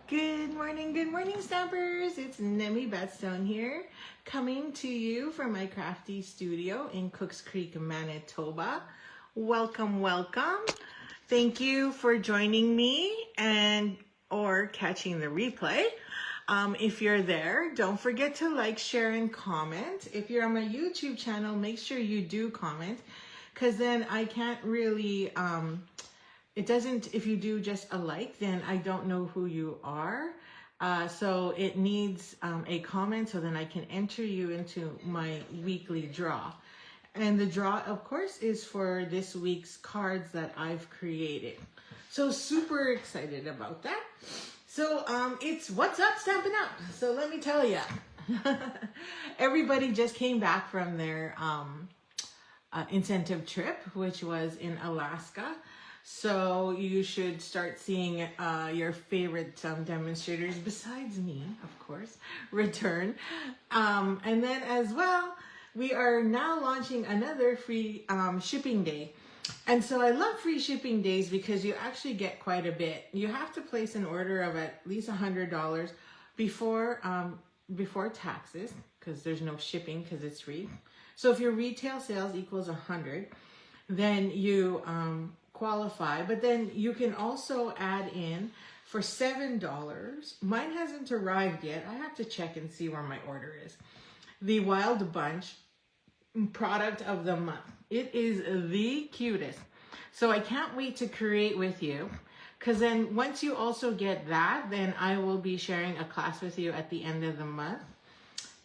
Good morning, Stampers. It's Nemi Bedstone here, coming to you from my crafty studio in Cooks Creek, Manitoba. Welcome, welcome. Thank you for joining me or catching the replay. If you're there, don't forget to like, share, and comment. If you're on my YouTube channel, make sure you do comment, because then I can't really... It doesn't, if you do just a like, then I don't know who you are. So it needs a comment so then I can enter you into my weekly draw. And the draw, of course, is for this week's cards that I've created. So super excited about that. So it's What's Up, Stampin' Up. So let me tell you, everybody just came back from their incentive trip, which was in Alaska. So you should start seeing your favorite demonstrators, besides me, of course, return. And then as well, we are now launching another free shipping day. And so I love free shipping days because you actually get quite a bit. You have to place an order of at least $100 before taxes, because there's no shipping because it's free. So if your retail sales equals 100, then you qualify, but then you can also add in for $7. Mine hasn't arrived yet. I have to check and see where my order is. The Wild Bunch product of the month. It is the cutest. So I can't wait to create with you, because then once you also get that, then I will be sharing a class with you at the end of the month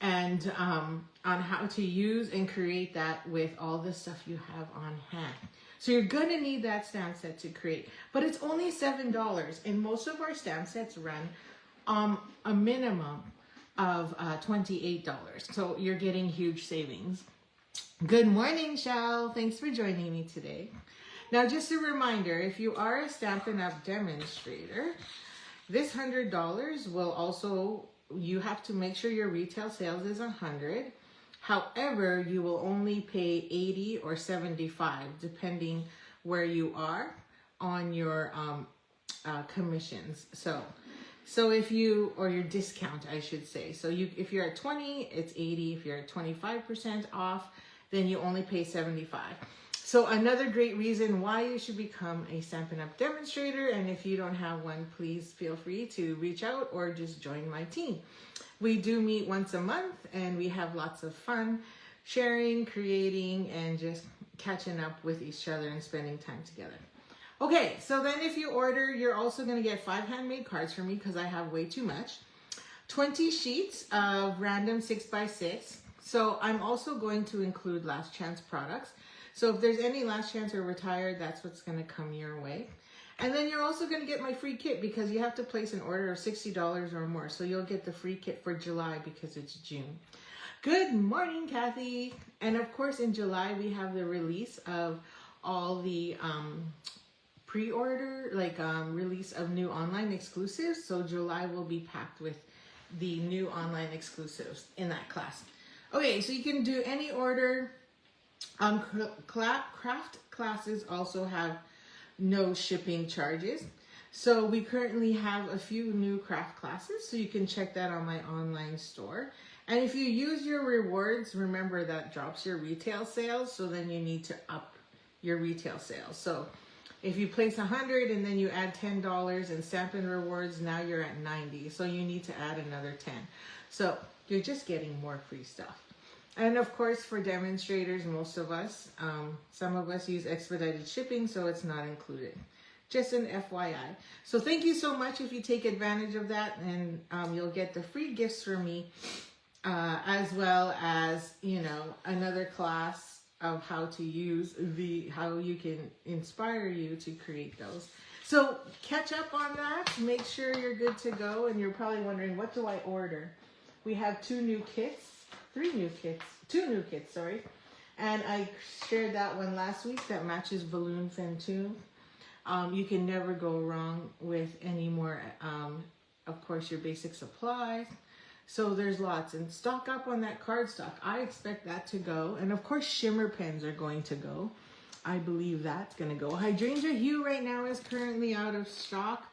and on how to use and create that with all the stuff you have on hand. So you're going to need that stamp set to create, but it's only $7, and most of our stamp sets run a minimum of $28. So you're getting huge savings. Good morning, Shell. Thanks for joining me today. Now, just a reminder, if you are a Stampin' Up demonstrator, this $100 will also, you have to make sure your retail sales is 100. However, you will only pay 80 or 75, depending where you are on your commissions. So if you, or your discount, I should say. So if you're at 20, it's 80. If you're at 25% off, then you only pay 75. So another great reason why you should become a Stampin' Up demonstrator. And if you don't have one, please feel free to reach out or just join my team. We do meet once a month, and we have lots of fun sharing, creating, and just catching up with each other and spending time together. Okay, so then if you order, you're also going to get 5 handmade cards from me because I have way too much. 20 sheets of random 6x6. So I'm also going to include last chance products. So if there's any last chance or retired, that's what's going to come your way. And then you're also going to get my free kit because you have to place an order of $60 or more. So you'll get the free kit for July because it's June. Good morning, Kathy. And of course, in July, we have the release of all the pre-order, release of new online exclusives. So July will be packed with the new online exclusives in that class. Okay, so you can do any order. Craft classes also have no shipping charges. So we currently have a few new craft classes, so you can check that on my online store. And if you use your rewards, remember that drops your retail sales, so then you need to up your retail sales. So if you place 100 and then you add $10 in Stampin' Rewards, now you're at 90. So you need to add another 10. So you're just getting more free stuff. And of course, for demonstrators, most of us, some of us use expedited shipping, so it's not included. Just an FYI. So thank you so much if you take advantage of that, and you'll get the free gifts from me, as well as, another class of how to use how you can inspire you to create those. So catch up on that, make sure you're good to go, and you're probably wondering, what do I order? We have 2 new kits. 2 new kits, sorry. And I shared that one last week that matches Balloon Fentoon. You can never go wrong with any more, of course, your basic supplies. So there's lots. And stock up on that cardstock. I expect that to go. And of course, shimmer pens are going to go. I believe that's going to go. Hydrangea Hue right now is currently out of stock.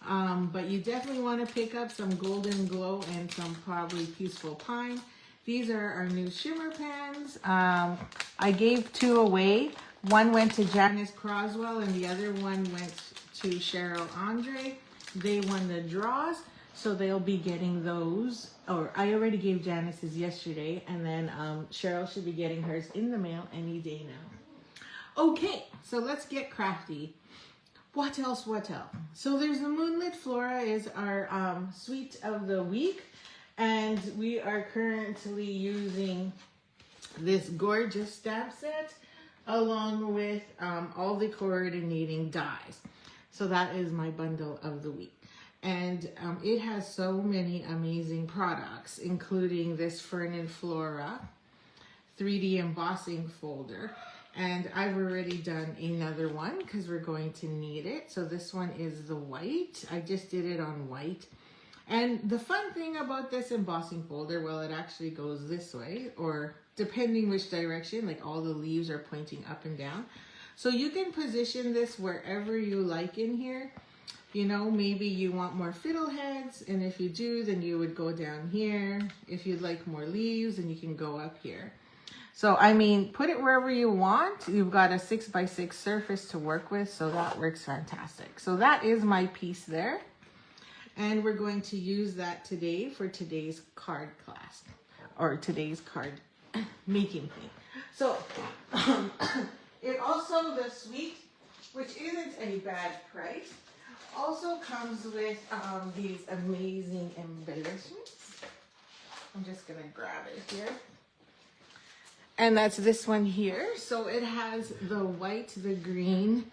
But you definitely want to pick up some Golden Glow and some probably Peaceful Pine. These are our new shimmer pens. I gave 2 away. One went to Janice Croswell and the other one went to Cheryl Andre. They won the draws, so they'll be getting those. Or I already gave Janice's yesterday, and then Cheryl should be getting hers in the mail any day now. Okay, so let's get crafty. What else? So there's the Moonlit Flora is our sweet of the week. And we are currently using this gorgeous stamp set along with all the coordinating dies. So that is my bundle of the week. And it has so many amazing products, including this Fern and Flora 3D embossing folder. And I've already done another one because we're going to need it. So this one is the white. I just did it on white. And the fun thing about this embossing folder, well, it actually goes this way, or depending which direction, like all the leaves are pointing up and down. So you can position this wherever you like in here. You know, maybe you want more fiddleheads, and if you do, then you would go down here. If you'd like more leaves, then you can go up here. So, I mean, put it wherever you want. You've got a 6x6 surface to work with, so that works fantastic. So that is my piece there. And we're going to use that today for today's card class, or today's card making thing. So, it also, the suite, which isn't a bad price, also comes with these amazing embellishments. I'm just going to grab it here. And that's this one here. So it has the white, the green,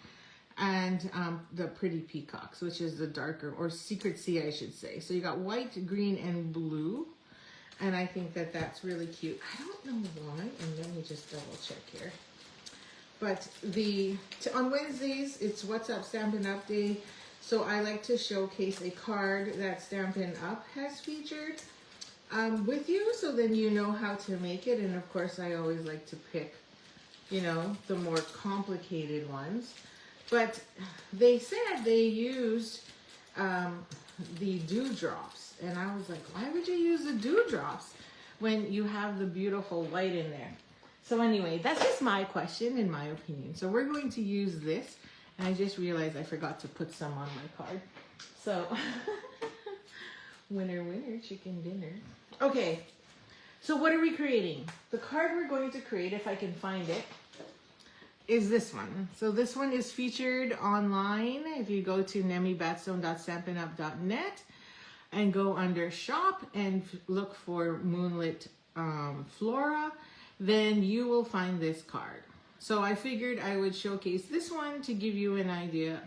and the pretty peacocks, which is the darker, or secret sea, I should say. So you got white, green, and blue. And I think that that's really cute. I don't know why, and let me just double check here. But on Wednesdays, it's What's Up Stampin' Up Day. So I like to showcase a card that Stampin' Up has featured with you. So then you know how to make it. And of course, I always like to pick, you know, the more complicated ones. But they said they used the dewdrops. And I was like, why would you use the dewdrops when you have the beautiful white in there? So anyway, that's just my question, in my opinion. So we're going to use this. And I just realized I forgot to put some on my card. So, winner, winner, chicken dinner. Okay, so what are we creating? The card we're going to create, if I can find it, is this one. So this one is featured online. If you go to nemibatstone.stampinup.net and go under shop and look for Moonlit Flora, then you will find this card. So I figured I would showcase this one to give you an idea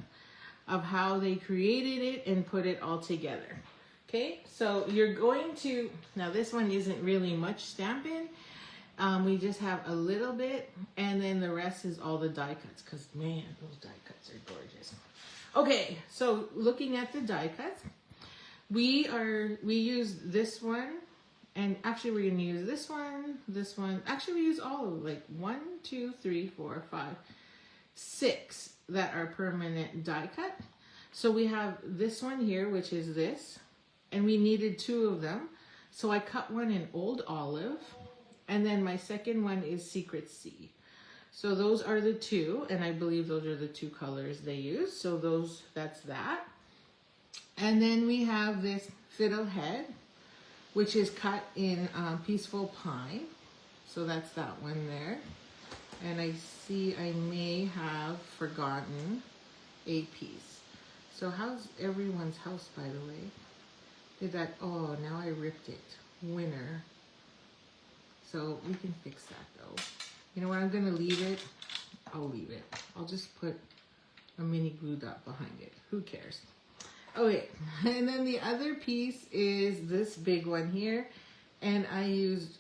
of how they created it and put it all together. Okay, so you're going to, now this one isn't really much Stampin'. We just have a little bit, and then the rest is all the die cuts, because man, those die cuts are gorgeous. Okay, so looking at the die cuts, we use this one, and actually we're gonna use this one, actually we use all of, like 1, 2, 3, 4, 5, 6 that are permanent die cut. So we have this one here, which is this, and we needed 2 of them. So I cut one in Old Olive, and then my second one is Secret Sea. So those are the 2, and I believe those are the 2 colors they use. So that's that. And then we have this fiddlehead, which is cut in Peaceful Pine. So that's that one there. And I see I may have forgotten a piece. So how's everyone's house, by the way? Oh, now I ripped it. Winner. So we can fix that though. You know what, I'm gonna leave it. I'll leave it. I'll just put a mini glue dot behind it. Who cares? Okay, and then the other piece is this big one here. And I used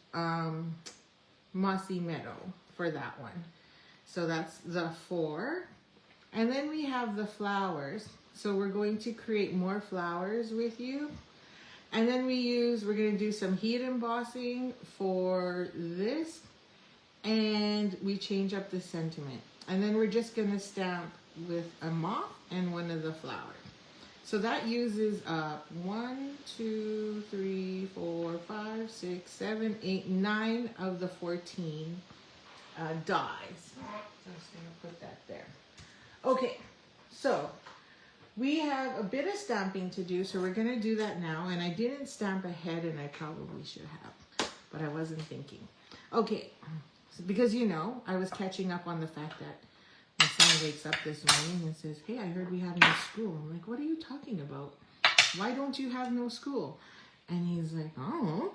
Mossy Meadow for that one. So that's the 4. And then we have the flowers. So we're going to create more flowers with you. And then we're going to do some heat embossing for this. And we change up the sentiment. And then we're just going to stamp with a moth and one of the flowers. So that uses up 1, 2, 3, 4, 5, 6, 7, 8, 9 of the 14 dies. So I'm just going to put that there. Okay, so we have a bit of stamping to do, so we're going to do that now. And I didn't stamp ahead, and I probably should have, but I wasn't thinking. Okay, so because you know, I was catching up on the fact that my son wakes up this morning and says, hey, I heard we have no school. I'm like, what are you talking about? Why don't you have no school? And he's like, oh,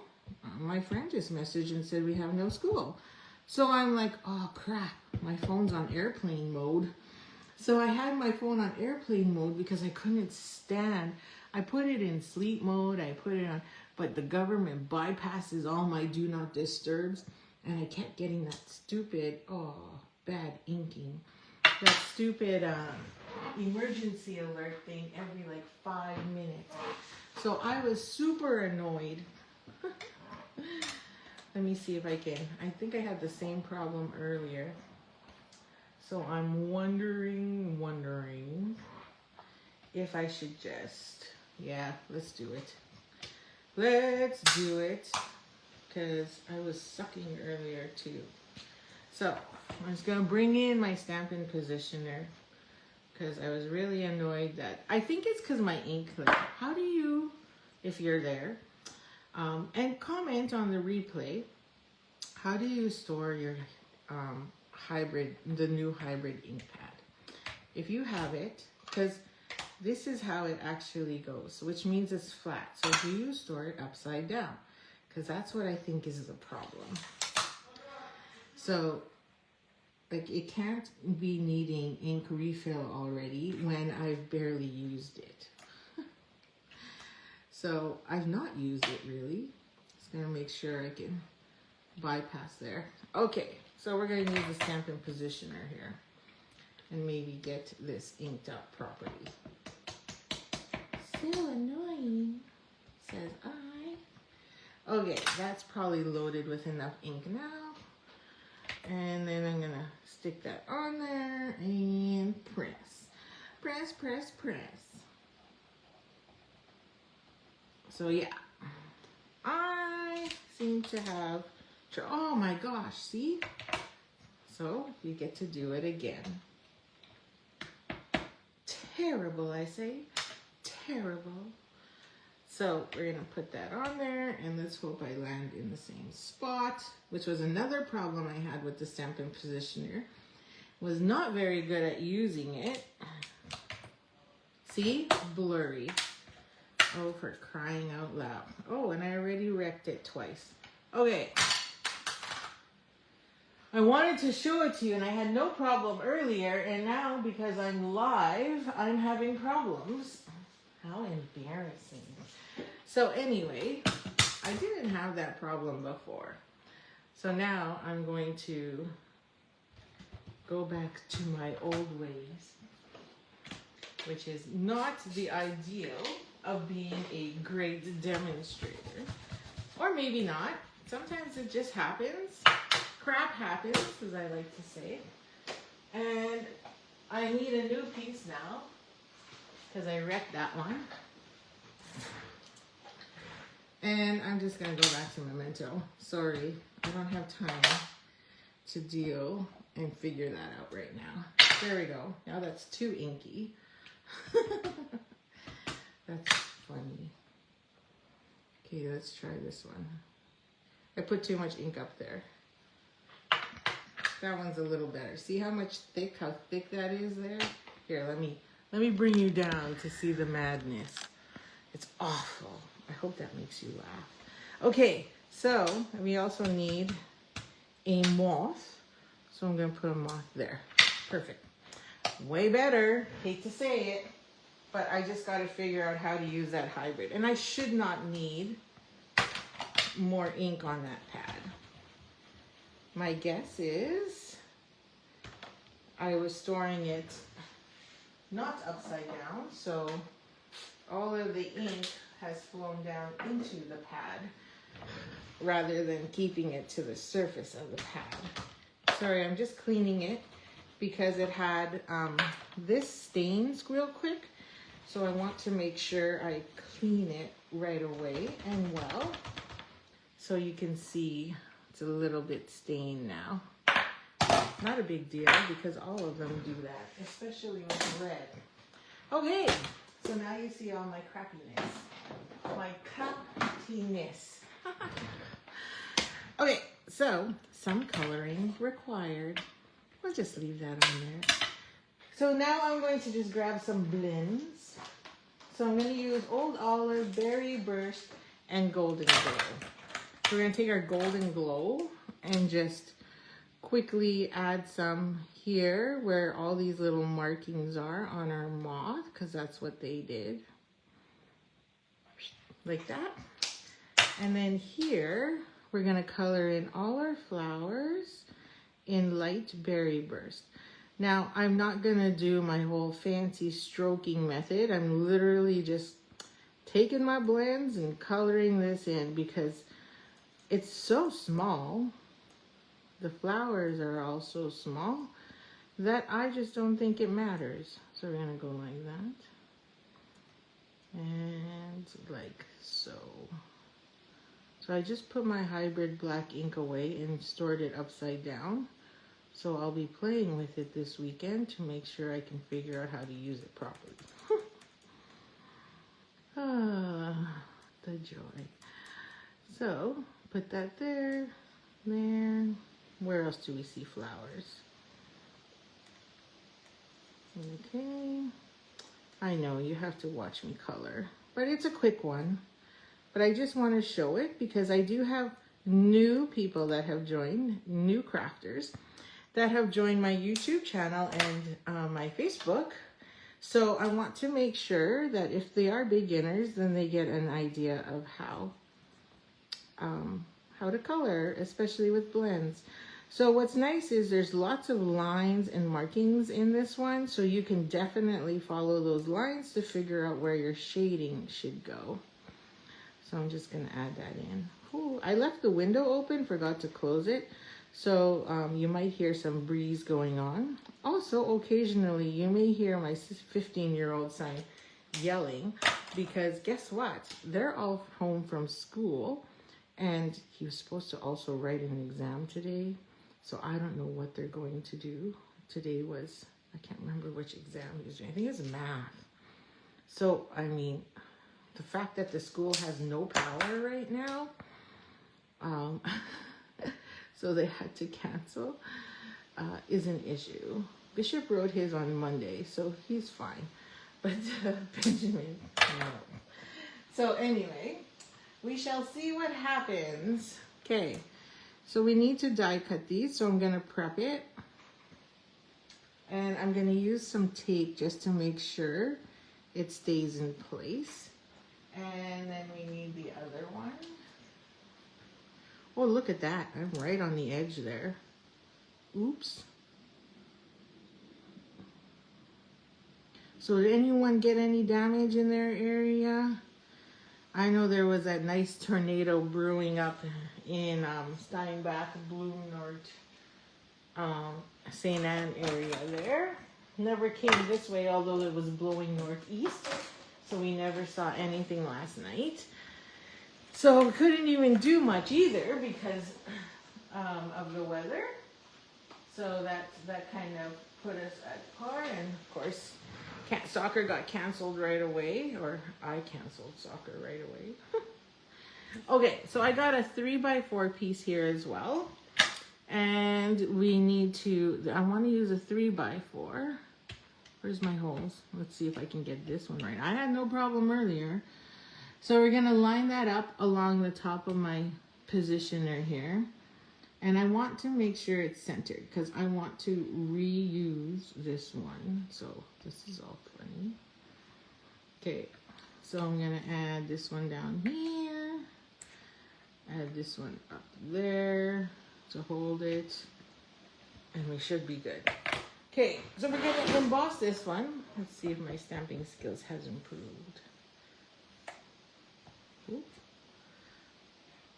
my friend just messaged and said we have no school. So I'm like, oh crap, my phone's on airplane mode. So I had my phone on airplane mode because I couldn't stand. I put it in sleep mode, I put it on, but the government bypasses all my do not disturbs. And I kept getting that stupid, bad inking. That stupid emergency alert thing every like 5 minutes. So I was super annoyed. Let me see if I think I had the same problem earlier. So I'm wondering if I should just, yeah, let's do it. Let's do it. Because I was sucking earlier too. So I'm just going to bring in my Stampin' Positioner because I was really annoyed that, I think it's because my ink, like, how do you, if you're there, and comment on the replay, how do you store your the new hybrid ink pad? If you have it, because this is how it actually goes, which means it's flat. So do you store it upside down? Because that's what I think is the problem. So, like, it can't be needing ink refill already when I've barely used it. So, I've not used it really. Just gonna make sure I can bypass there. Okay, so we're gonna use the Stampin' Positioner here and maybe get this inked up properly. So annoying, says I. Okay, that's probably loaded with enough ink now. And then I'm gonna stick that on there and press. Press, press, press. So yeah, I seem to have, oh my gosh, see? So you get to do it again. Terrible, I say, terrible. So we're gonna put that on there and let's hope I land in the same spot, which was another problem I had with the Stampin' Positioner. Was not very good at using it. See, blurry. Oh, for crying out loud. Oh, and I already wrecked it twice. Okay. I wanted to show it to you and I had no problem earlier, and now because I'm live, I'm having problems. How embarrassing. So anyway, I didn't have that problem before. So now I'm going to go back to my old ways, which is not the ideal of being a great demonstrator. Or maybe not. Sometimes it just happens. Crap happens, as I like to say. And I need a new piece now because I wrecked that one. And I'm just going to go back to Memento. Sorry, I don't have time to deal and figure that out right now. There we go. Now that's too inky. That's funny. Okay, let's try this one. I put too much ink up there. That one's a little better. See how thick that is there? Here, let me bring you down to see the madness. It's awful. I hope that makes you laugh. Okay, so we also need a moth. So I'm going to put a moth there. Perfect. Way better. Hate to say it, but I just got to figure out how to use that hybrid. And I should not need more ink on that pad. My guess is I was storing it not upside down, so all of the ink has flown down into the pad rather than keeping it to the surface of the pad. Sorry, I'm just cleaning it because it had this stains real quick, So I want to make sure I clean it right away and well. So you can see it's a little bit stained now. Not a big deal because all of them do that, especially with red. Okay, so now you see all my crappiness. My crappiness. Okay, so some coloring required. We'll just leave that on there. So now I'm going to just grab some blends. So I'm going to use Old Olive, Berry Burst, and Golden Glow. So we're going to take our Golden Glow and just quickly add some here where all these little markings are on our moth, because that's what they did. Like that. And then here, we're going to color in all our flowers in light Berry Burst. Now, I'm not going to do my whole fancy stroking method. I'm literally just taking my blends and coloring this in because it's so small. The flowers are all so small that I just don't think it matters. So we're going to go like that. And like so. So I just put my hybrid black ink away and stored it upside down. So I'll be playing with it this weekend to make sure I can figure out how to use it properly. The joy. So put that there, there. Where else do we see flowers? Okay. I know you have to watch me color, but it's a quick one. But I just want to show it because I do have new people that have joined, new crafters that have joined my YouTube channel and my Facebook. So I want to make sure that if they are beginners, then they get an idea of how to color, especially with blends. So what's nice is there's lots of lines and markings in this one, so you can definitely follow those lines to figure out where your shading should go. So I'm just gonna add that in. Ooh, I left the window open, forgot to close it. So you might hear some breeze going on. Also, occasionally you may hear my 15-year-old son yelling because guess what? They're all home from school and he was supposed to also write an exam today. So I don't know what they're going to do. Today was, I can't remember which exam he was doing. I think it was math. So, I mean, the fact that the school has no power right now, so they had to cancel, is an issue. Bishop wrote his on Monday, so he's fine. But Benjamin, no. So anyway, we shall see what happens. Okay, so we need to die cut these, so I'm gonna prep it. And I'm gonna use some tape just to make sure it stays in place. And then we need the other one. Oh, look at that. I'm right on the edge there. Oops. So did anyone get any damage in their area? I know there was that nice tornado brewing up in Steinbach, Bloom, St. Anne area there. Never came this way, although it was blowing northeast. So we never saw anything last night. So we couldn't even do much either because of the weather. So that kind of put us at par. And of course, soccer got canceled right away, or I canceled soccer right away. Okay, so I got a 3x4 piece here as well. And we need to, I want to use a 3x4. Where's my holes? Let's see if I can get this one right. I had no problem earlier. So we're going to line that up along the top of my positioner here. And I want to make sure it's centered because I want to reuse this one. So this is all funny. Okay, so I'm going to add this one down here. Add this one up there to hold it. And we should be good. Okay, so we're going to emboss this one. Let's see if my stamping skills has improved. Oop.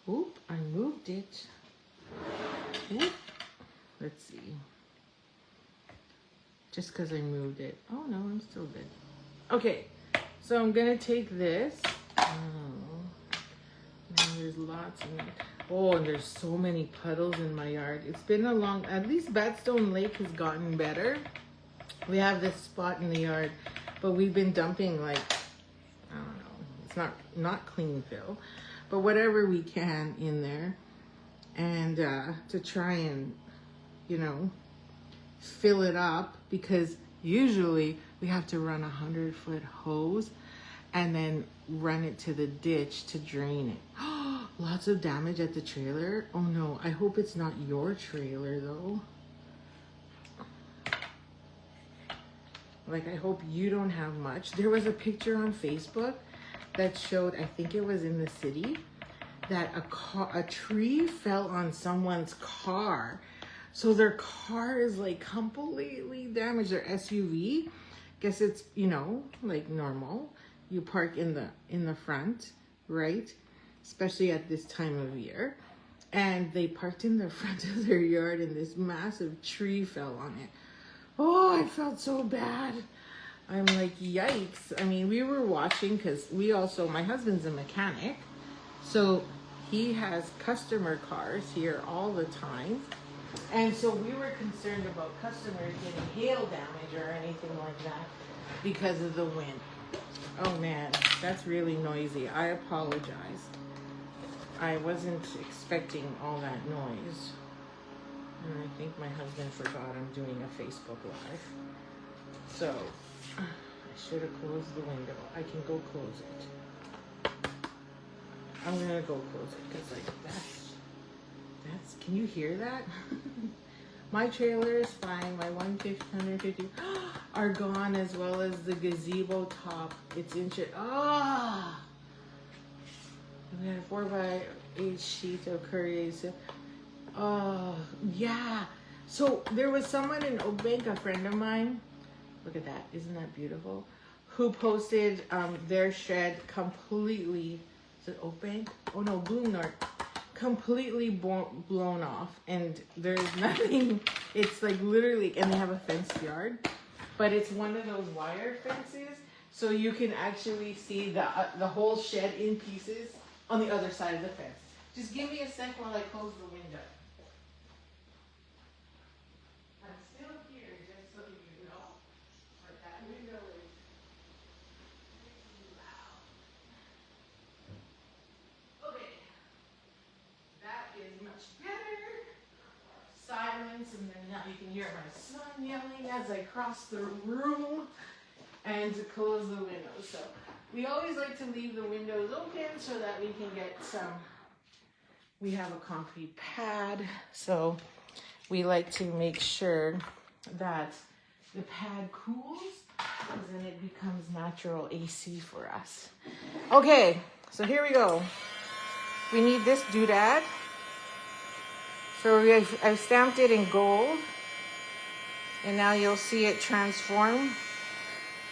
Oop, I moved it. Oop. Let's see. Just because I moved it. Oh no, I'm still good. Okay, So I'm gonna take this. There's lots of it. Oh, and there's so many puddles in my yard. It's been a long, at least Badstone Lake has gotten better. We have this spot in the yard, but we've been dumping like, I don't know, it's not clean fill, but whatever we can in there. And to try and, you know, fill it up, because usually we have to run 100-foot hose and then run it to the ditch to drain it. Lots of damage at the trailer. Oh no, I hope it's not your trailer though. Like, I hope you don't have much. There was a picture on Facebook that showed, I think it was in the city, that a tree fell on someone's car. So their car is like completely damaged, their SUV. Guess it's, you know, like normal. You park in the front, right? Especially at this time of year. And they parked in the front of their yard and this massive tree fell on it. Oh, I felt so bad. I'm like, yikes. I mean, we were watching because my husband's a mechanic. So he has customer cars here all the time. And so we were concerned about customers getting hail damage or anything like that because of the wind. Oh man, that's really noisy. I apologize. I wasn't expecting all that noise. And I think my husband forgot I'm doing a Facebook Live. So, I should have closed the window. I can go close it. I'm gonna go close it because like that's, can you hear that? My trailer is fine. My 150 are gone, as well as the gazebo top. It's in shit. Ah! We had a 4x8 sheet of curry. Oh, yeah. So there was someone in Oak Bank, a friend of mine. Look at that. Isn't that beautiful? Who posted their shed completely. Is it Oak Bank? Oh no, Bloom North. Completely blown off. And there's nothing. It's like literally, and they have a fenced yard. But it's one of those wire fences. So you can actually see the whole shed in pieces on the other side of the fence. Just give me a sec while I close the window. I'm still here, just so you know. But that window is loud. Okay. That is much better. Silence, and then now you can hear my son yelling as I cross the room and to close the windows. So we always like to leave the windows open so that we can get some. We have a concrete pad, so we like to make sure that the pad cools, because then it becomes natural AC for us. Okay, so here we go. We need this doodad. So I've stamped it in gold, and now you'll see it transform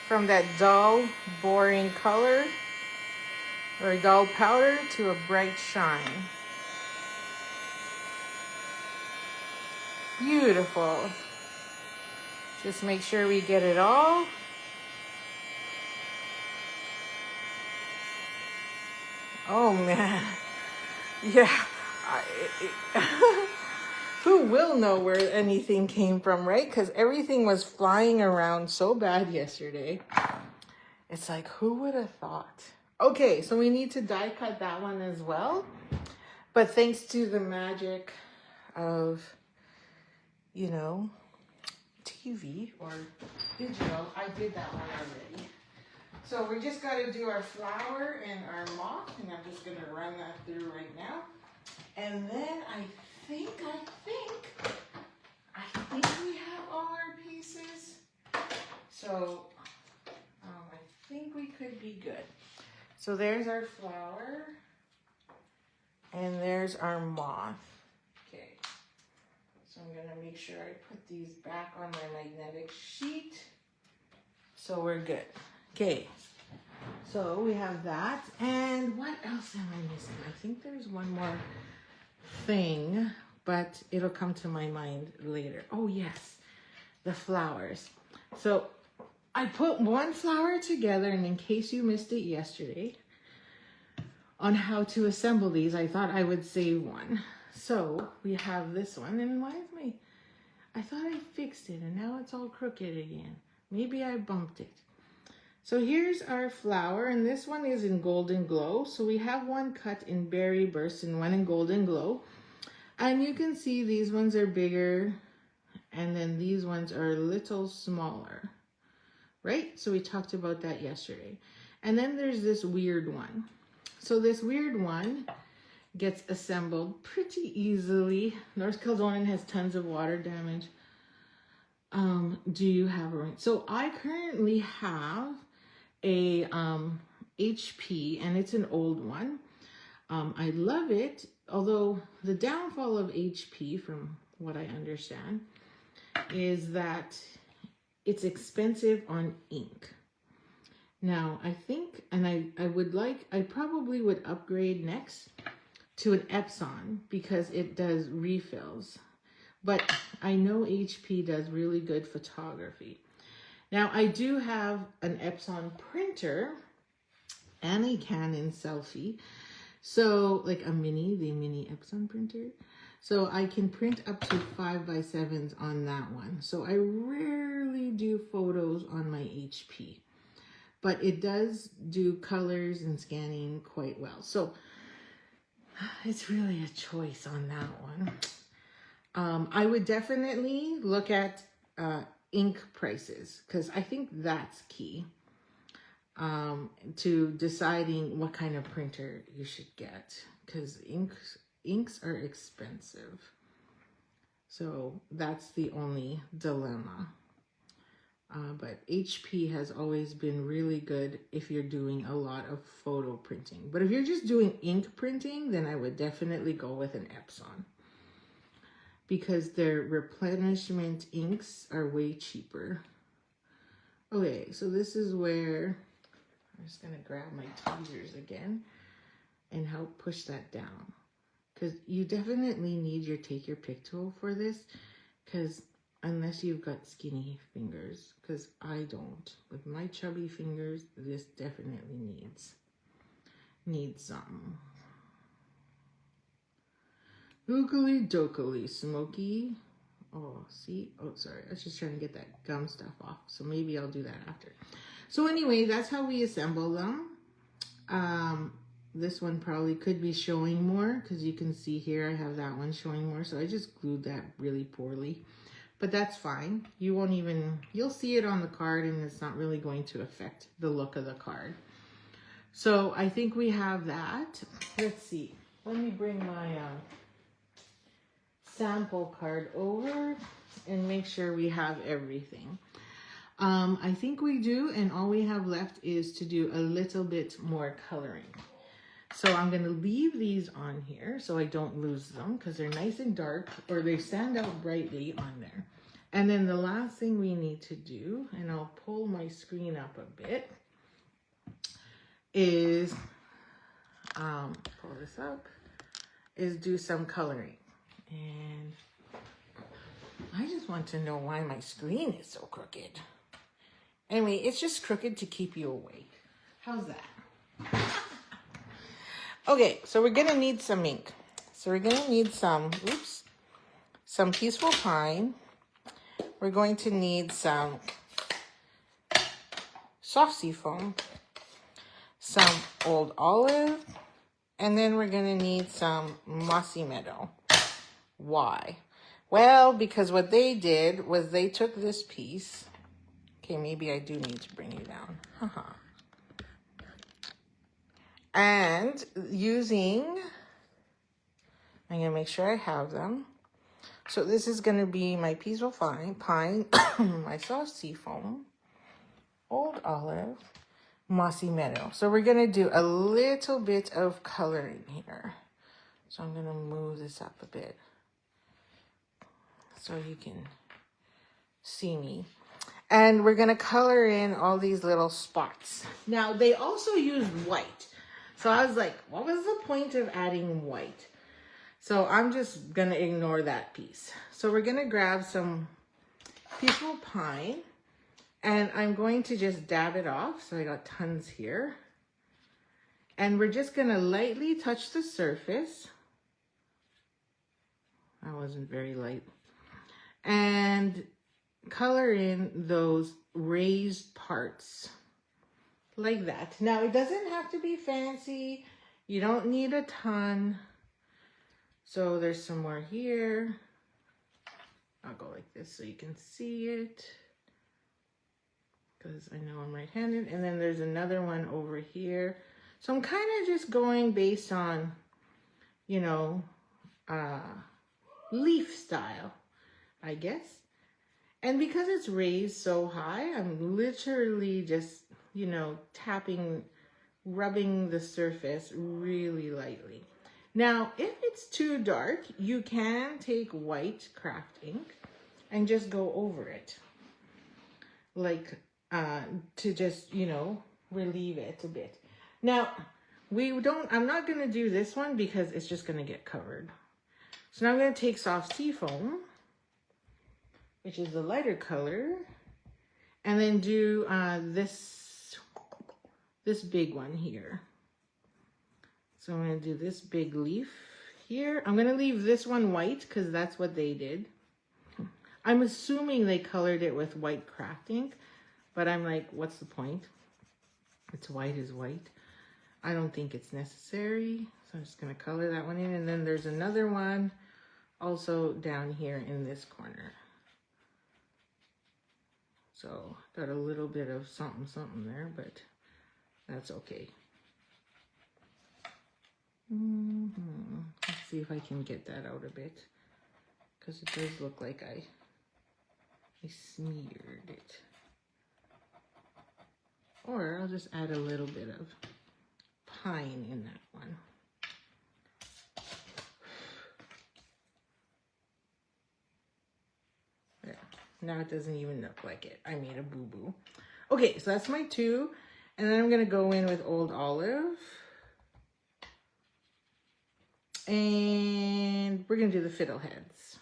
from that dull, boring color or dull powder to a bright shine. Beautiful. Just make sure we get it all. Oh man. Yeah. Who will know where anything came from, right? Because everything was flying around so bad yesterday. It's like, who would have thought? Okay, so we need to die cut that one as well. But thanks to the magic of, you know, TV or digital, I did that one already. So we just got to do our flower and our moth, and I'm just going to run that through right now. And then I think we have all our pieces. So I think we could be good. So there's our flower, and there's our moth. Okay. So I'm gonna make sure I put these back on my magnetic sheet. So we're good. Okay. So we have that. And what else am I missing? I think there's one more thing, but it'll come to my mind later. Oh yes, the flowers. So I put one flower together, and in case you missed it yesterday on how to assemble these, I thought I would save one. So we have this one, and why is my, I thought I fixed it and now it's all crooked again. Maybe I bumped it. So here's our flower, and this one is in Golden Glow. So we have one cut in Berry Burst and one in Golden Glow. And you can see these ones are bigger, and then these ones are a little smaller, right? So we talked about that yesterday. And then there's this weird one. So this weird one gets assembled pretty easily. North Kildonan has tons of water damage. Do you have a ring? So I currently have a HP, and it's an old one. I love it, although the downfall of HP, from what I understand, is that it's expensive on ink. Now, I think, and I probably would upgrade next to an Epson because it does refills. But I know HP does really good photography. Now, I do have an Epson printer and a Canon Selfie. So, like the mini Epson printer. So I can print up to 5x7s on that one. So I rarely do photos on my HP. But it does do colors and scanning quite well. So it's really a choice on that one. I would definitely look at ink prices, because I think that's key to deciding what kind of printer you should get, because inks are expensive. So that's the only dilemma. But HP has always been really good if you're doing a lot of photo printing. But if you're just doing ink printing, then I would definitely go with an Epson, because their replenishment inks are way cheaper. Okay, so this is where I'm just gonna grab my tweezers again and help push that down, because you definitely need your take your pick tool for this, because unless you've got skinny fingers, because I don't. With my chubby fingers, this definitely needs some. Oogly dokily, smoky. Oh, see? Oh, sorry. I was just trying to get that gum stuff off. So maybe I'll do that after. So anyway, that's how we assemble them. This one probably could be showing more, because you can see here I have that one showing more. So I just glued that really poorly. But that's fine. You'll see it on the card, and it's not really going to affect the look of the card. So I think we have that. Let's see. Let me bring my sample card over and make sure we have everything. I think we do, and all we have left is to do a little bit more coloring. So I'm going to leave these on here so I don't lose them, because they're nice and dark, or they stand out brightly on there. And then the last thing we need to do, and I'll pull my screen up a bit, is pull this up, is do some coloring. And I just want to know why my screen is so crooked. Anyway, it's just crooked to keep you awake. How's that? Okay, so we're gonna need some ink. So we're gonna need some Peaceful Pine. We're going to need some soft sea foam, some Old Olive, and then we're gonna need some Mossy Meadow. Why? Well, because what they did was they took this piece. Okay, maybe I do need to bring you down. Haha. And I'm gonna make sure I have them. So this is gonna be my Peaceful Pine, my soft sea foam, Old Olive, Mossy Meadow. So we're gonna do a little bit of coloring here. So I'm gonna move this up a bit so you can see me. And we're gonna color in all these little spots. Now they also use white. So I was like, what was the point of adding white? So I'm just gonna ignore that piece. So we're gonna grab some Peaceful Pine, And I'm going to just dab it off. So I got tons here. And we're just gonna lightly touch the surface. That wasn't very light. And color in those raised parts like that. Now it doesn't have to be fancy. You don't need a ton. So there's some more here. I'll go like this so you can see it, because I know I'm right-handed. And then there's another one over here. So I'm kind of just going based on, you know, leaf style, I guess. And because it's raised so high, I'm literally just, you know, tapping, rubbing the surface really lightly. Now, if it's too dark, you can take white craft ink and just go over it. Like, to just, you know, relieve it a bit. Now, I'm not going to do this one because it's just going to get covered. So now I'm going to take soft seafoam, which is the lighter color, and then do this big one here. So I'm going to do this big leaf here. I'm going to leave this one white because that's what they did. I'm assuming they colored it with white craft ink, but I'm like, what's the point? It's white is white. I don't think it's necessary. So I'm just going to color that one in. And then there's another one also down here in this corner. So got a little bit of something there, but that's okay. Let's see if I can get that out a bit, because it does look like I smeared it. Or I'll just add a little bit of pine in that one. There. Now it doesn't even look like it. I made a boo-boo. Okay, so that's my two. And then I'm going to go in with Old Olive. And we're going to do the fiddleheads.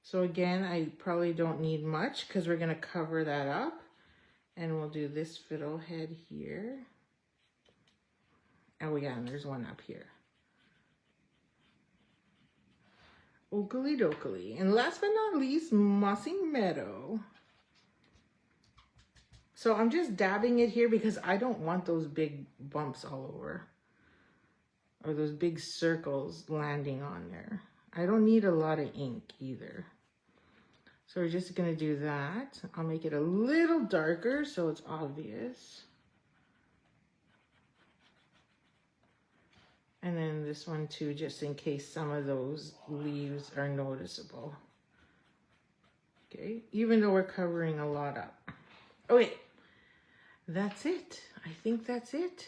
So again, I probably don't need much because we're going to cover that up. And we'll do this fiddlehead here. Oh yeah, and there's one up here. Oakley dokley. And last but not least, Mossy Meadow. So I'm just dabbing it here because I don't want those big bumps all over, or those big circles landing on there. I don't need a lot of ink either. So we're just gonna do that. I'll make it a little darker so it's obvious. And then this one too, just in case some of those leaves are noticeable. Okay, even though we're covering a lot up. Okay, that's it. I think that's it.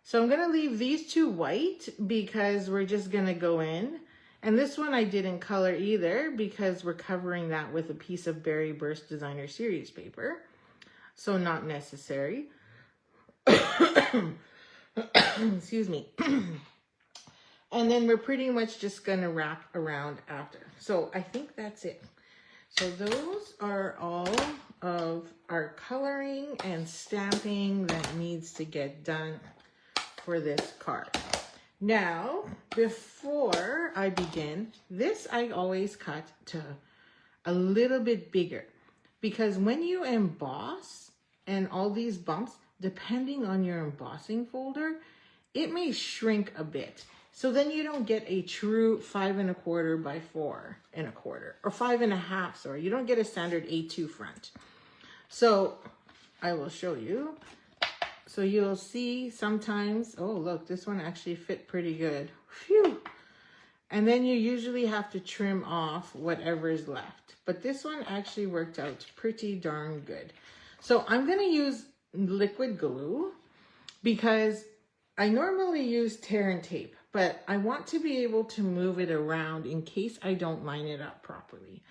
So I'm gonna leave these two white because we're just gonna go in. And this one I didn't color either because we're covering that with a piece of Berry Burst Designer Series paper. So not necessary. Excuse me. And then we're pretty much just gonna wrap around after. So I think that's it. So those are all of our coloring and stamping that needs to get done for this card. Now, before I begin, this I always cut to a little bit bigger because when you emboss and all these bumps, depending on your embossing folder, it may shrink a bit. So then you don't get a true 5 1/4 by 4 1/4 or 5 1/2, sorry. You don't get a standard A2 front. So I will show you. So you'll see sometimes, oh look, this one actually fit pretty good. Phew. And then you usually have to trim off whatever is left. But this one actually worked out pretty darn good. So I'm gonna use liquid glue because I normally use tear and tape, but I want to be able to move it around in case I don't line it up properly.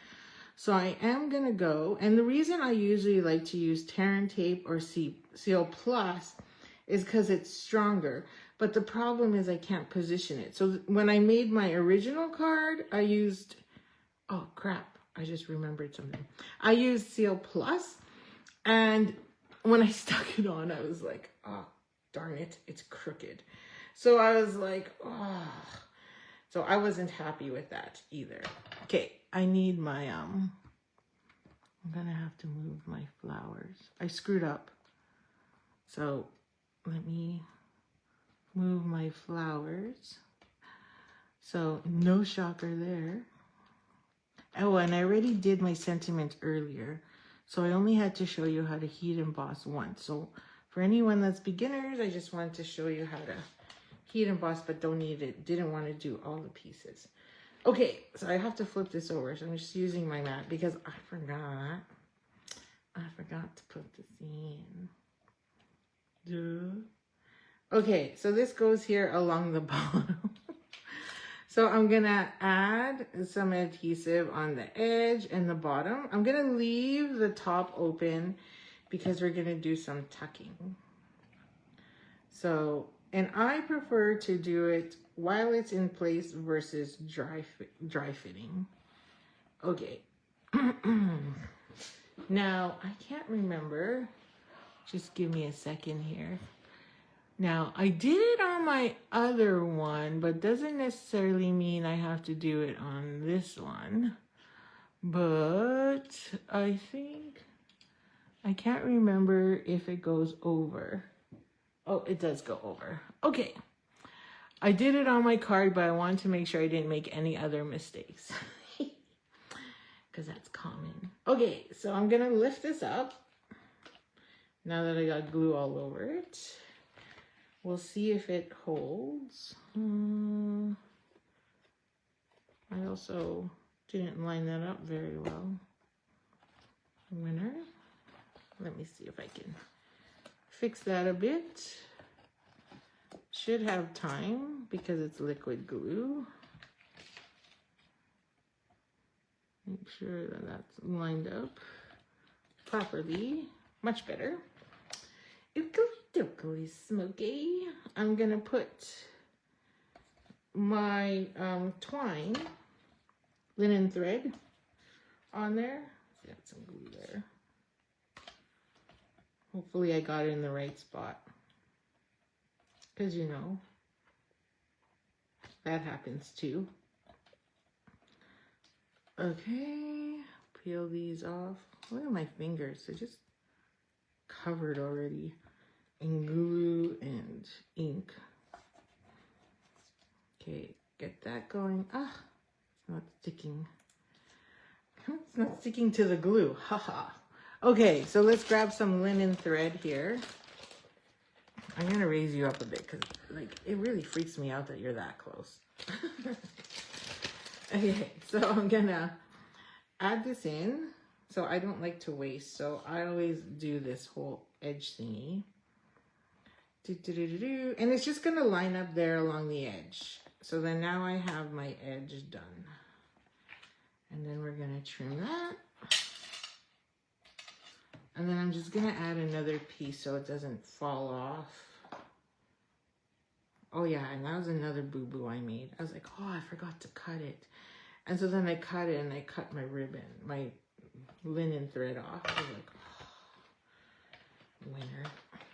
So I am gonna go, and the reason I usually like to use tear and tape or Seal Plus is because it's stronger. But the problem is I can't position it. So when I made my original card, I used, oh crap, I just remembered something. I used Seal Plus, And when I stuck it on, I was like, oh, darn it, it's crooked. So I was like, oh. So I wasn't happy with that either. Okay, I need my, I'm gonna have to move my flowers. I screwed up. So let me move my flowers. So no shocker there. Oh, and I already did my sentiment earlier. So I only had to show you how to heat emboss once. So for anyone that's beginners, I just wanted to show you how to heat emboss, but didn't want to do all the pieces. Okay, so I have to flip this over. So I'm just using my mat because I forgot to put this in. Duh. Okay, so this goes here along the bottom. So I'm gonna add some adhesive on the edge and the bottom. I'm gonna leave the top open because we're gonna do some tucking. So, and I prefer to do it while it's in place versus dry fitting. Okay. Now, I can't remember. Just give me a second here. Now, I did it on my other one, but doesn't necessarily mean I have to do it on this one. But I think, I can't remember if it goes over. Oh, it does go over. Okay. I did it on my card, but I wanted to make sure I didn't make any other mistakes. Because that's common. Okay, so I'm going to lift this up. Now that I got glue all over it. We'll see if it holds. I also didn't line that up very well. Winner. Let me see if I can fix that a bit. Should have time because it's liquid glue. Make sure that that's lined up properly. Much better. Ookly smoky. I'm gonna put my twine, linen thread on there. Got some glue there. Hopefully I got it in the right spot. Because you know, that happens too. Okay, peel these off. Look at my fingers, they're just covered already in glue and ink. Okay, get that going. Ah, it's not sticking. It's not sticking to the glue. Haha. Okay, so let's grab some linen thread here. I'm gonna raise you up a bit because like it really freaks me out that you're that close. Okay, so I'm gonna add this in. So I don't like to waste, so I always do this whole edge thingy. And it's just gonna line up there along the edge. So then now I have my edge done. And then we're gonna trim that. And then I'm just gonna add another piece so it doesn't fall off. Oh yeah, and that was another boo-boo I made. I was like, oh, I forgot to cut it. And so then I cut it and I cut my ribbon, my linen thread off. I was like, oh, winner.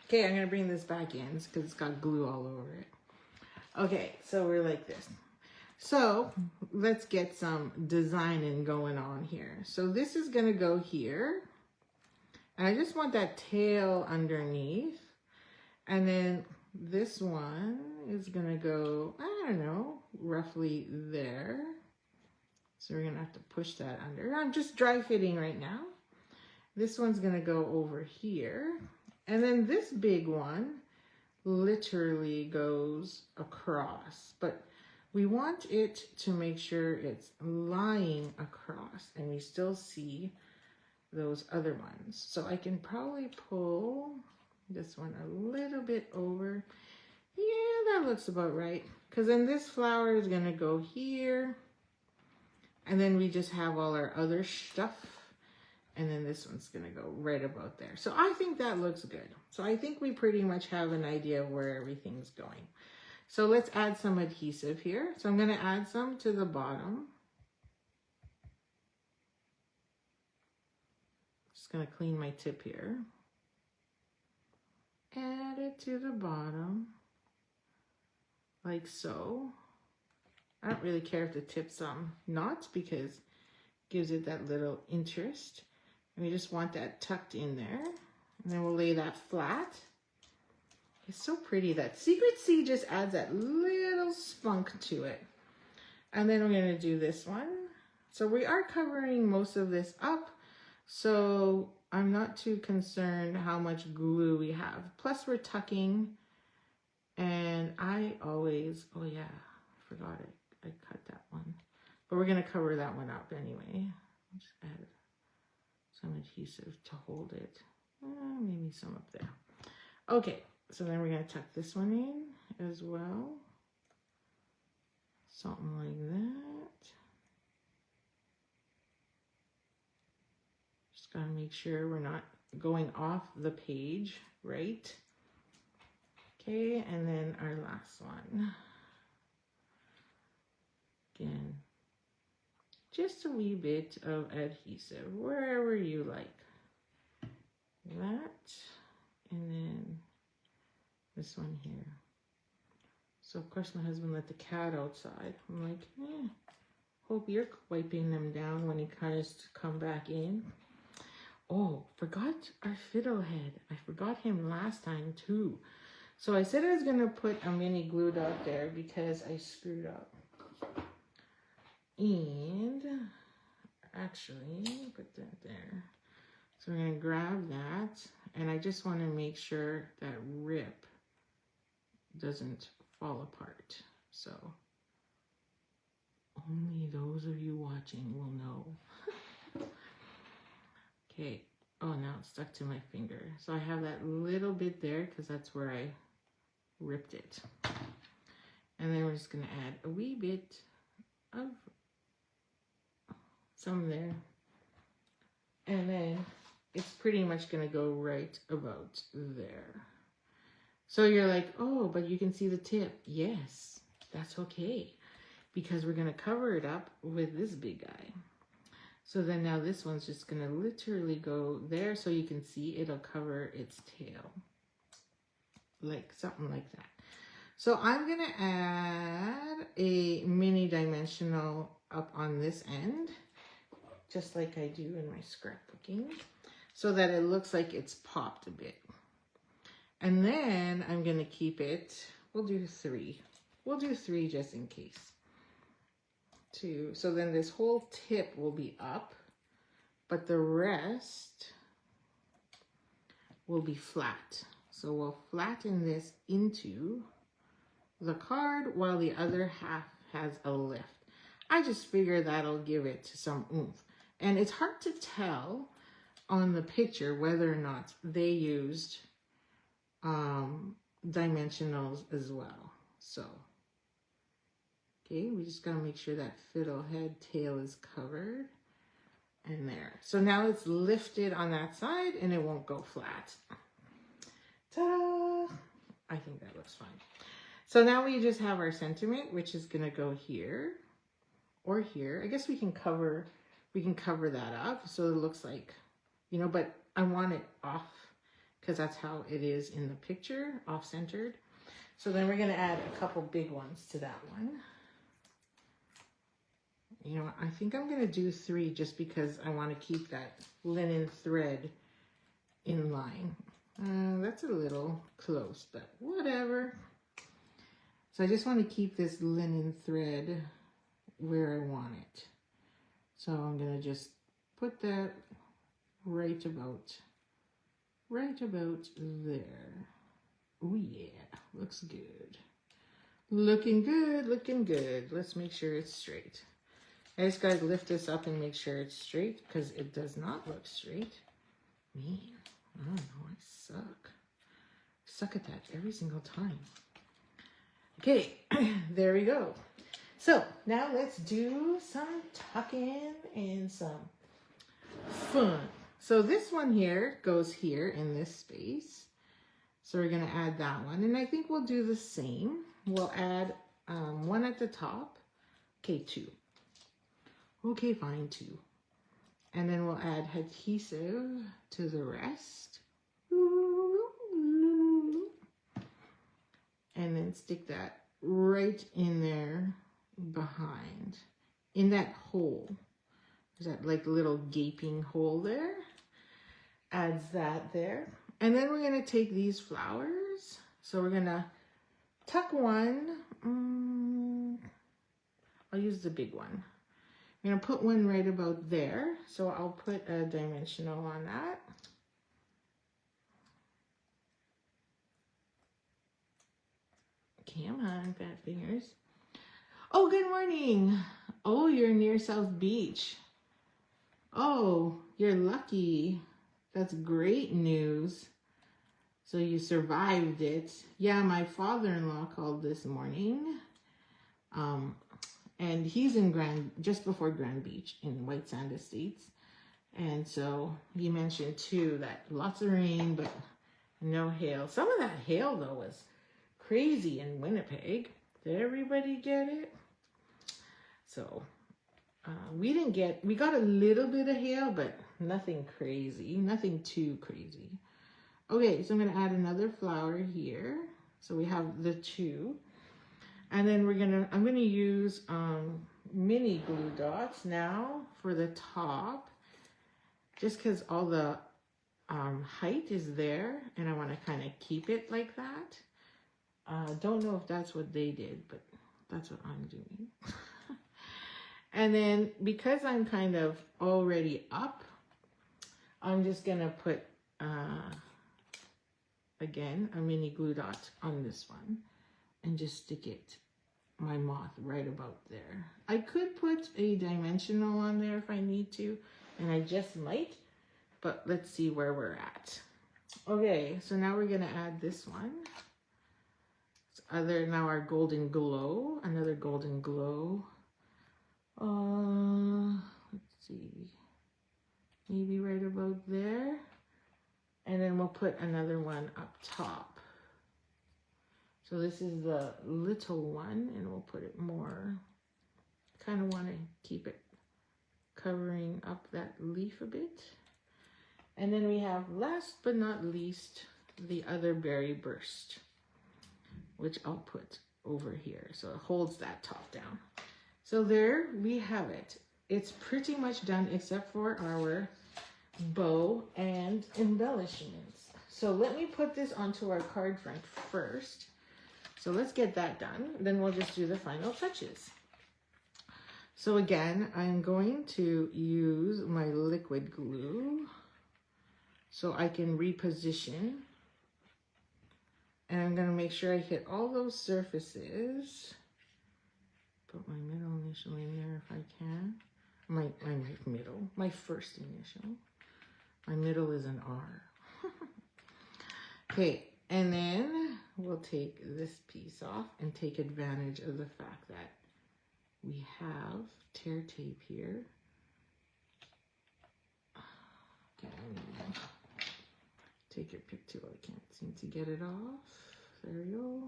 Okay, I'm gonna bring this back in because it's got glue all over it. Okay, so we're like this. So let's get some designing going on here. So this is gonna go here. And I just want that tail underneath. And then this one is gonna go, I don't know, roughly there. So we're gonna have to push that under. I'm just dry fitting right now. This one's gonna go over here. And then this big one literally goes across. But we want it to make sure it's lying across and we still see those other ones. So I can probably pull this one a little bit over. Yeah, that looks about right. Because then this flower is gonna go here. And then we just have all our other stuff. And then this one's gonna go right about there. So I think that looks good. So I think we pretty much have an idea of where everything's going. So let's add some adhesive here. So I'm gonna add some to the bottom. Just gonna clean my tip here. Add it to the bottom, like so. I don't really care if the tip's knots because it gives it that little interest. And we just want that tucked in there. And then we'll lay that flat. It's so pretty. That Secret C just adds that little spunk to it. And then we're going to do this one. So we are covering most of this up. So I'm not too concerned how much glue we have. Plus we're tucking. And I always, oh yeah, I forgot it. I cut that one. But we're going to cover that one up anyway. I'll just add some adhesive to hold it. Maybe some up there. Okay, so then we're going to tuck this one in as well. Something like that. Just got to make sure we're not going off the page, right? Okay, and then our last one. Again, just a wee bit of adhesive, wherever you like. That, and then this one here. So of course my husband let the cat outside. I'm like, hope you're wiping them down when he tries to come back in. Oh, forgot our fiddlehead. I forgot him last time too. So I said I was gonna put a mini glue dot there because I screwed up. And actually put that there. So we're gonna grab that, and I just want to make sure that rip doesn't fall apart. So only those of you watching will know. Okay. Oh, now it's stuck to my finger. So I have that little bit there because that's where I ripped it. And then we're just gonna add a wee bit of some there. And then it's pretty much going to go right about there. So you're like, oh, but you can see the tip. Yes, that's okay. Because we're going to cover it up with this big guy. So then now this one's just going to literally go there so you can see it'll cover its tail. Like something like that. So I'm going to add a mini dimensional up on this end. Just like I do in my scrapbooking, so that it looks like it's popped a bit. And then I'm going to keep it, we'll do 3. We'll do 3 just in case. 2. So then this whole tip will be up, but the rest will be flat. So we'll flatten this into the card while the other half has a lift. I just figure that'll give it some oomph. And it's hard to tell on the picture whether or not they used dimensionals as well. So, okay, we just gotta make sure that fiddlehead tail is covered. And there. So now it's lifted on that side and it won't go flat. Ta-da! I think that looks fine. So now we just have our sentiment, which is gonna go here or here. I guess we can cover that up so it looks like, you know, but I want it off because that's how it is in the picture, off-centered. So then we're going to add a couple big ones to that one. You know, I think I'm going to do 3 just because I want to keep that linen thread in line. That's a little close, but whatever. So I just want to keep this linen thread where I want it. So I'm going to just put that right about there. Oh yeah, looks good. Looking good, looking good. Let's make sure it's straight. I just got to lift this up and make sure it's straight because it does not look straight. Man, I don't know, I suck. I suck at that every single time. Okay, there we go. So now let's do some tucking and some fun. So this one here goes here in this space. So we're going to add that one. And I think we'll do the same. We'll add 1 at the top. Okay, 2. Okay, fine, 2. And then we'll add adhesive to the rest. And then stick that right in there behind, in that hole. There's that like little gaping hole there. Adds that there. And then we're gonna take these flowers. So we're gonna tuck one. I'll use the big one. I'm gonna put one right about there. So I'll put a dimensional on that. Come on, fat fingers. Oh, good morning. Oh, you're near South Beach. Oh, you're lucky. That's great news. So you survived it. Yeah, my father-in-law called this morning. And he's in just before Grand Beach in White Sand Estates. And so he mentioned too that lots of rain, but no hail. Some of that hail though was crazy in Winnipeg. Did everybody get it? So we got a little bit of hail, but nothing crazy, nothing too crazy. Okay, so I'm gonna add another flower here. So we have the two. And then I'm gonna use mini glue dots now for the top, just because all the height is there and I wanna kind of keep it like that. Don't know if that's what they did, but that's what I'm doing. And then because I'm kind of already up, I'm just gonna put, again, a mini glue dot on this one and just stick it, my moth, right about there. I could put a dimensional on there if I need to, and I just might, but let's see where we're at. Okay, so now we're gonna add this one. Now our golden glow, another golden glow. Let's see, maybe right about there. And then we'll put another one up top. So this is the little one, and we'll put it more. Kind of want to keep it covering up that leaf a bit. And then we have, last but not least, the other berry burst, which I'll put over here. So it holds that top down. So there we have it. It's pretty much done except for our bow and embellishments. So let me put this onto our card front first. So let's get that done. Then we'll just do the final touches. So again, I'm going to use my liquid glue so I can reposition. And I'm going to make sure I hit all those surfaces. Put my middle initial in there if I can. My first initial. My middle is an R. Okay, and then we'll take this piece off and take advantage of the fact that we have tear tape here. Okay, take your pick tool. I can't seem to get it off. There we go.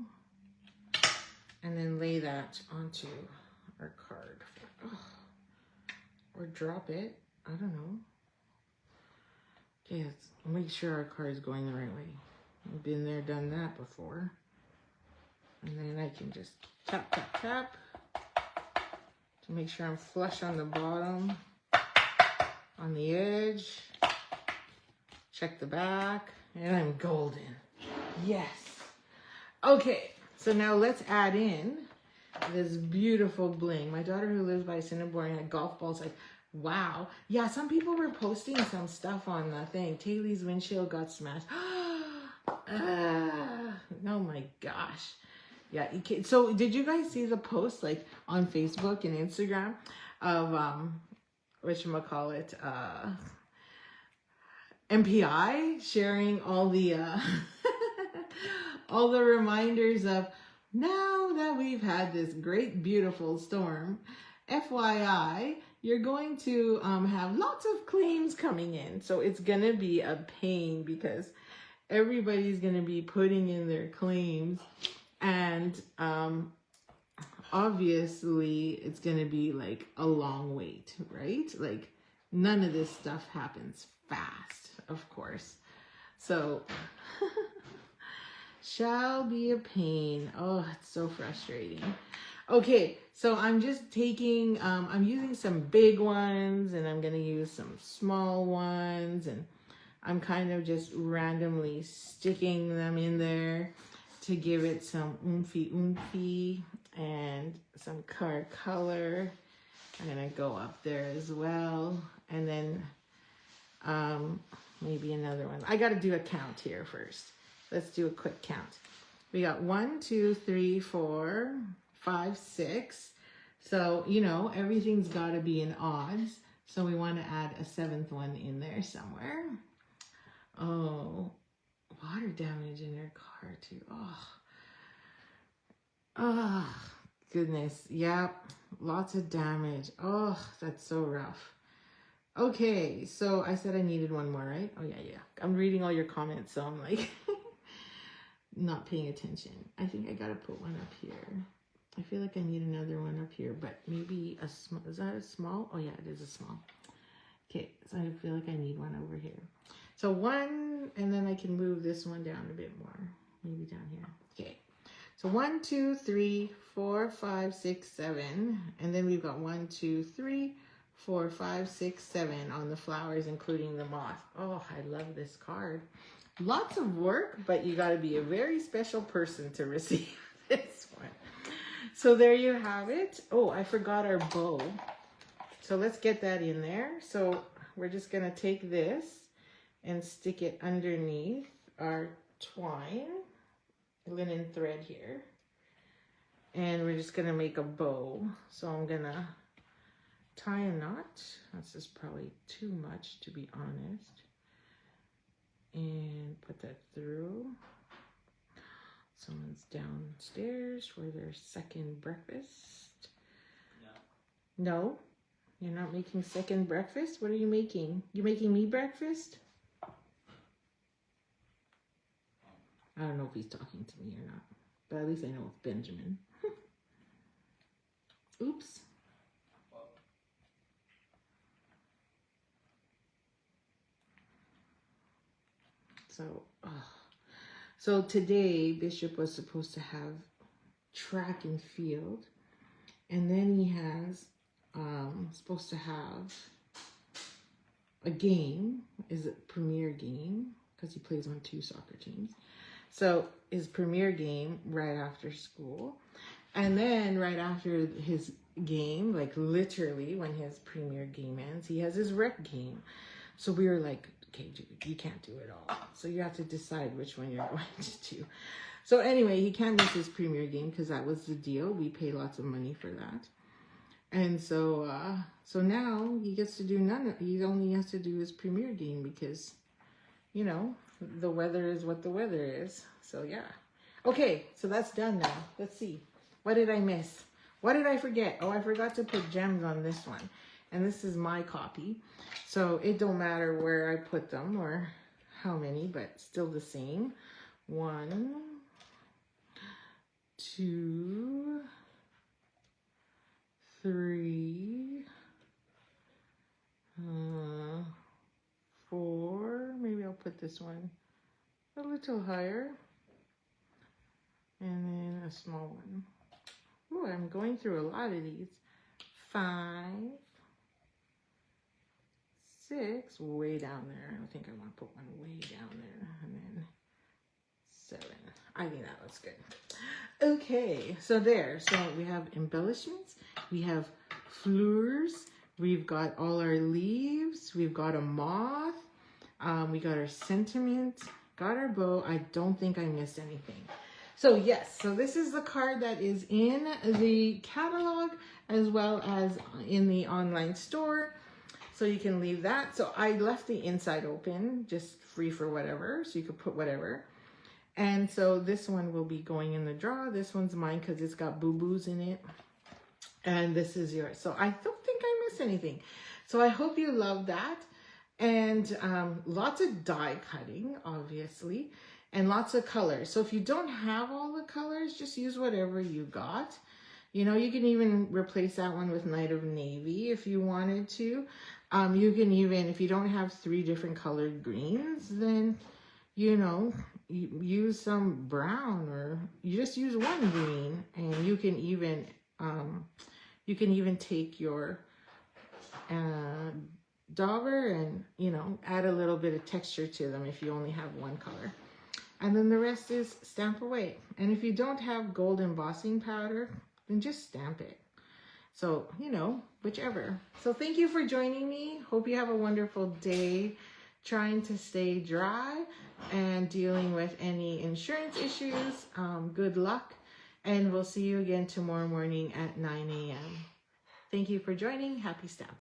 And then lay that onto our card. Or drop it. I don't know. Okay, let's make sure our card is going the right way. I've been there, done that before. And then I can just tap, tap, tap to make sure I'm flush on the bottom, on the edge. Check the back, and I'm golden. Yes. Okay, so now let's add in this beautiful bling. My daughter who lives by Assiniboine had golf balls, like, wow. Yeah, some people were posting some stuff on the thing. Taylor's windshield got smashed. Oh my gosh. Yeah, so did you guys see the post like on Facebook and Instagram of whatchamacallit, MPI sharing all the all the reminders of, now that we've had this great beautiful storm, FYI, you're going to have lots of claims coming in. So it's gonna be a pain because everybody's gonna be putting in their claims, and obviously it's gonna be like a long wait, right? Like none of this stuff happens fast, of course. So, shall be a pain. Oh, it's so frustrating. Okay, so I'm just taking, I'm using some big ones and I'm going to use some small ones, and I'm kind of just randomly sticking them in there to give it some oomphy and some card color. I'm going to go up there as well, and then maybe another one. I got to do a count here first. Let's do a quick count. We got 1, 2, 3, 4, 5, 6. So, you know, everything's got to be in odds. So we want to add a 7th one in there somewhere. Oh, water damage in their car too. Oh, goodness. Yep, lots of damage. Oh, that's so rough. Okay, so I said I needed one more, right? Oh, yeah. I'm reading all your comments, so I'm like not paying attention. I think I got to put one up here. I feel like I need another one up here, but maybe a small. Is that a small? Oh, yeah, it is a small. Okay, so I feel like I need one over here. So one, and then I can move this one down a bit more. Maybe down here. Okay. So 1, 2, 3, 4, 5, 6, 7. And then we've got 1, 2, 3, 4, 5, 6, 7 on the flowers, including the moth. Oh, I love this card. Lots of work, but you got to be a very special person to receive this one. So there you have it. Oh, I forgot our bow. So let's get that in there. So we're just going to take this and stick it underneath our twine, linen thread here. And we're just going to make a bow. So I'm going to tie a knot. This is probably too much, to be honest. And put that through. Someone's downstairs for their second breakfast. No. No? You're not making second breakfast? What are you making? You making me breakfast? I don't know if he's talking to me or not, but at least I know it's Benjamin. Oops. So today Bishop was supposed to have track and field, and then he has supposed to have a game, is a premier game, because he plays on 2 soccer teams. So his premier game right after school, and then right after his game, like literally when his premier game ends, he has his rec game. So we were like, okay, dude, you can't do it all. So you have to decide which one you're going to do. So anyway, he can't miss his premier game because that was the deal. We paid lots of money for that. And so so now he gets to do he only has to do his premier game because, you know, the weather is what the weather is. So yeah. Okay, so that's done now. Let's see. What did I miss? What did I forget? Oh, I forgot to put gems on this one. And this is my copy. So it don't matter where I put them or how many, but still the same. 1, 2, 3, 4. Maybe I'll put this one a little higher. And then a small one. Ooh, I'm going through a lot of these. 5, 6, way down there. I think I want to put one way down there. And then 7. I think that looks good. Okay, so there. So we have embellishments. We have fleurs. We've got all our leaves. We've got a moth. We got our sentiment. Got our bow. I don't think I missed anything. So yes, so this is the card that is in the catalog as well as in the online store. So you can leave that. So I left the inside open, just free for whatever. So you could put whatever. And so this one will be going in the drawer. This one's mine because it's got boo-boos in it. And this is yours. So I don't think I missed anything. So I hope you love that. And lots of die cutting, obviously. And lots of colors. So if you don't have all the colors, just use whatever you got. You know, you can even replace that one with Night of Navy if you wanted to. You can even, if you don't have 3 different colored greens, then, you know, use some brown, or you just use one green. And you can even take your dauber and, you know, add a little bit of texture to them if you only have one color. And then the rest is stamp away. And if you don't have gold embossing powder, then just stamp it. So, you know, whichever. So thank you for joining me. Hope you have a wonderful day trying to stay dry and dealing with any insurance issues. Good luck. And we'll see you again tomorrow morning at 9 a.m. Thank you for joining. Happy stamping.